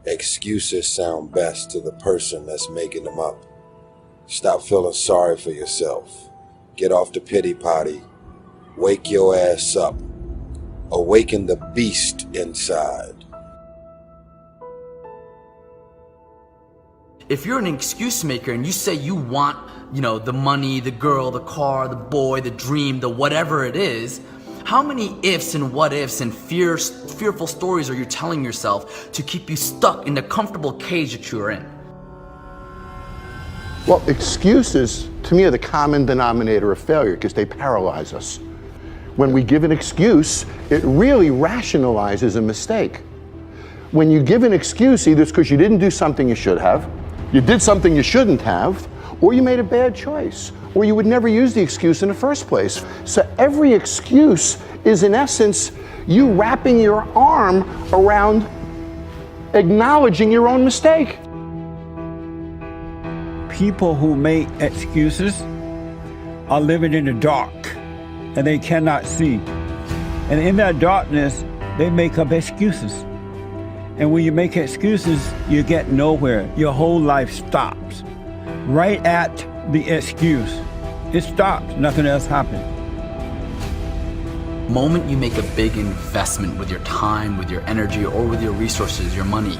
Excuses sound best to the person that's making them up. Stop feeling sorry for yourself. Get off the pity potty. Wake your ass up. Awaken the beast inside. If you're an excuse maker and you say you want, the money, the girl, the car, the boy, the dream, the whatever it is, how many ifs and what ifs and fearful stories are you telling yourself to keep you stuck in the comfortable cage that you're in? Well, excuses, to me, are the common denominator of failure because they paralyze us. When we give an excuse, it really rationalizes a mistake. When you give an excuse, either it's because you didn't do something you should have, you did something you shouldn't have, or you made a bad choice, or you would never use the excuse in the first place. So every excuse is, in essence, you wrapping your arm around acknowledging your own mistake. People who make excuses are living in the dark and they cannot see. And in that darkness, they make up excuses. And when you make excuses, you get nowhere. Your whole life stops. Right at the excuse. It stops, nothing else happens. The moment you make a big investment with your time, with your energy, or with your resources, your money,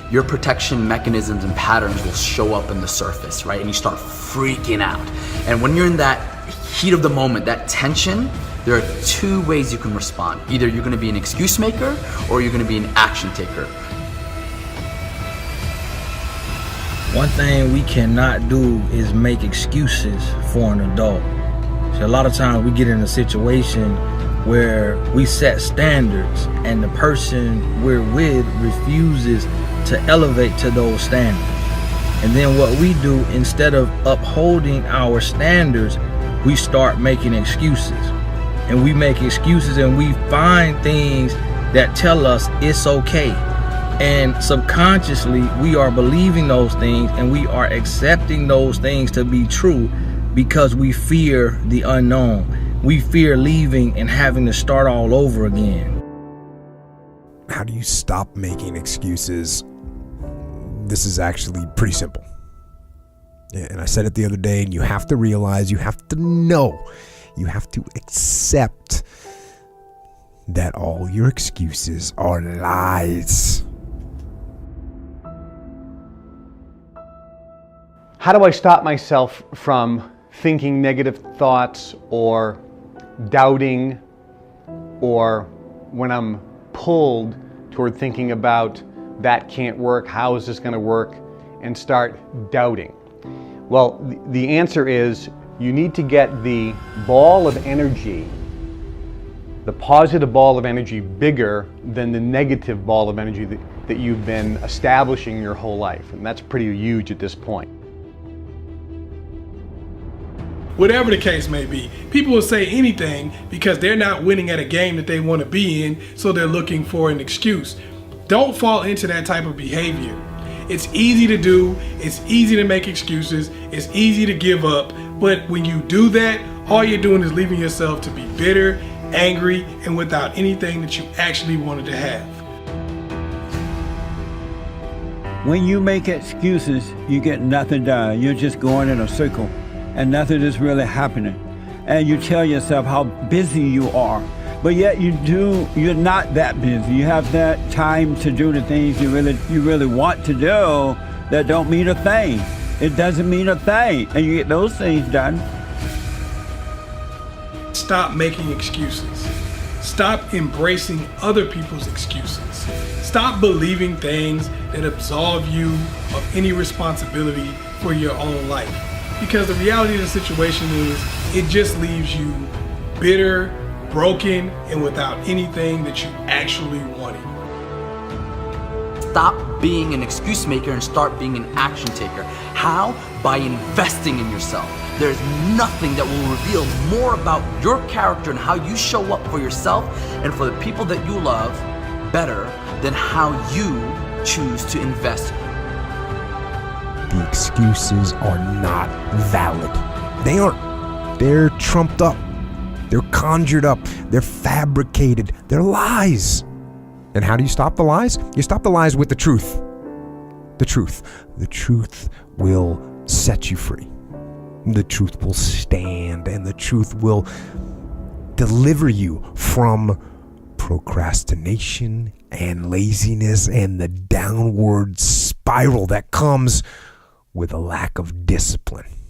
your protection mechanisms and patterns will show up in the surface, right? And you start freaking out. And when you're in that heat of the moment, that tension, there are two ways you can respond. Either you're gonna be an excuse maker or you're gonna be an action taker. One thing we cannot do is make excuses for an adult. So a lot of times we get in a situation where we set standards and the person we're with refuses to elevate to those standards. And then what we do, instead of upholding our standards, we start making excuses. And we make excuses and we find things that tell us it's okay. And subconsciously, we are believing those things and we are accepting those things to be true because we fear the unknown. We fear leaving and having to start all over again. How do you stop making excuses? This is actually pretty simple. And I said it the other day, and you have to realize, you have to know, you have to accept that all your excuses are lies. How do I stop myself from thinking negative thoughts or doubting, or when I'm pulled toward thinking about that can't work, how is this going to work, and start doubting? Well, the answer is you need to get the ball of energy, the positive ball of energy, bigger than the negative ball of energy that you've been establishing your whole life. And that's pretty huge at this point. Whatever the case may be, people will say anything because they're not winning at a game that they want to be in, so they're looking for an excuse. Don't fall into that type of behavior. It's easy to do, it's easy to make excuses, it's easy to give up, but when you do that, all you're doing is leaving yourself to be bitter, angry, and without anything that you actually wanted to have. When you make excuses, you get nothing done. You're just going in a circle and nothing is really happening. And you tell yourself how busy you are, but yet you're not that busy. You have that time to do the things you really want to do that don't mean a thing. It doesn't mean a thing, and you get those things done. Stop making excuses. Stop embracing other people's excuses. Stop believing things that absolve you of any responsibility for your own life. Because the reality of the situation is, it just leaves you bitter, broken, and without anything that you actually wanted. Stop being an excuse maker and start being an action taker. How? By investing in yourself. There's nothing that will reveal more about your character and how you show up for yourself and for the people that you love better than how you choose to invest. The excuses are not valid. They aren't. They're trumped up. They're conjured up. They're fabricated. They're lies. And how do you stop the lies? You stop the lies with the truth. The truth. The truth will set you free. The truth will stand, and the truth will deliver you from procrastination and laziness and the downward spiral that comes with a lack of discipline.